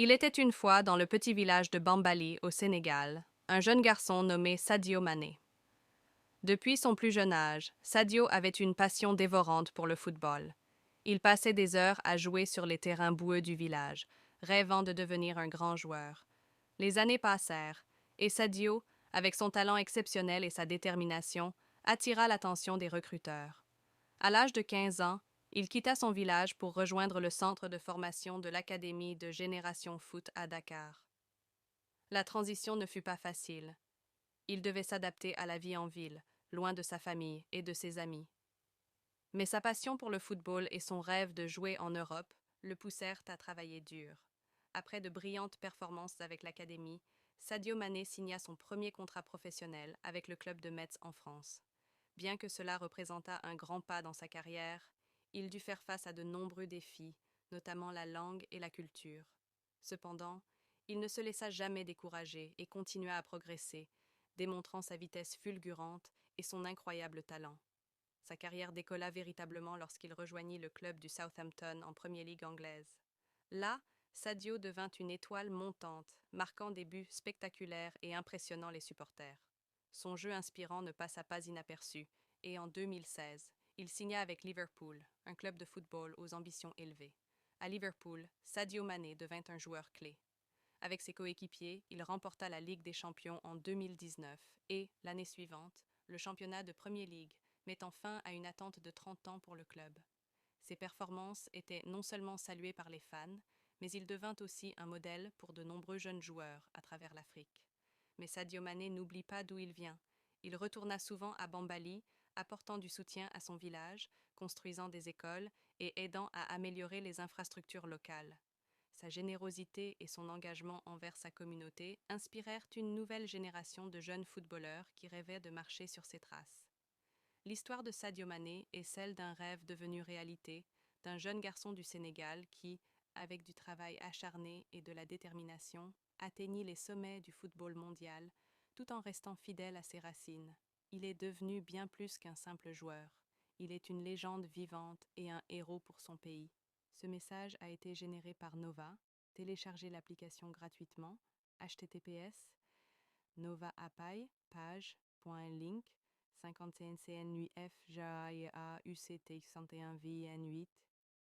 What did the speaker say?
Il était une fois dans le petit village de Bambali, au Sénégal, un jeune garçon nommé Sadio Mané. Depuis son plus jeune âge, Sadio avait une passion dévorante pour le football. Il passait des heures à jouer sur les terrains boueux du village, rêvant de devenir un grand joueur. Les années passèrent, et Sadio, avec son talent exceptionnel et sa détermination, attira l'attention des recruteurs. À l'âge de 15 ans, il quitta son village pour rejoindre le centre de formation de l'Académie de Génération Foot à Dakar. La transition ne fut pas facile. Il devait s'adapter à la vie en ville, loin de sa famille et de ses amis. Mais sa passion pour le football et son rêve de jouer en Europe le poussèrent à travailler dur. Après de brillantes performances avec l'Académie, Sadio Mané signa son premier contrat professionnel avec le club de Metz en France. Bien que cela représentât un grand pas dans sa carrière, il dut faire face à de nombreux défis, notamment la langue et la culture. Cependant, il ne se laissa jamais décourager et continua à progresser, démontrant sa vitesse fulgurante et son incroyable talent. Sa carrière décolla véritablement lorsqu'il rejoignit le club du Southampton en Premier League anglaise. Là, Sadio devint une étoile montante, marquant des buts spectaculaires et impressionnant les supporters. Son jeu inspirant ne passa pas inaperçu, et en 2016, il signa avec Liverpool, un club de football aux ambitions élevées. À Liverpool, Sadio Mané devint un joueur clé. Avec ses coéquipiers, il remporta la Ligue des Champions en 2019 et, l'année suivante, le championnat de Premier League, mettant fin à une attente de 30 ans pour le club. Ses performances étaient non seulement saluées par les fans, mais il devint aussi un modèle pour de nombreux jeunes joueurs à travers l'Afrique. Mais Sadio Mané n'oublie pas d'où il vient. Il retourna souvent à Bambali, apportant du soutien à son village, construisant des écoles et aidant à améliorer les infrastructures locales. Sa générosité et son engagement envers sa communauté inspirèrent une nouvelle génération de jeunes footballeurs qui rêvaient de marcher sur ses traces. L'histoire de Sadio Mané est celle d'un rêve devenu réalité, d'un jeune garçon du Sénégal qui, avec du travail acharné et de la détermination, atteignit les sommets du football mondial, tout en restant fidèle à ses racines. Il est devenu bien plus qu'un simple joueur. Il est une légende vivante et un héros pour son pays. Ce message a été généré par Nova. Téléchargez l'application gratuitement. https novaapai page.link 51 CN8F JAUCT 61 VN8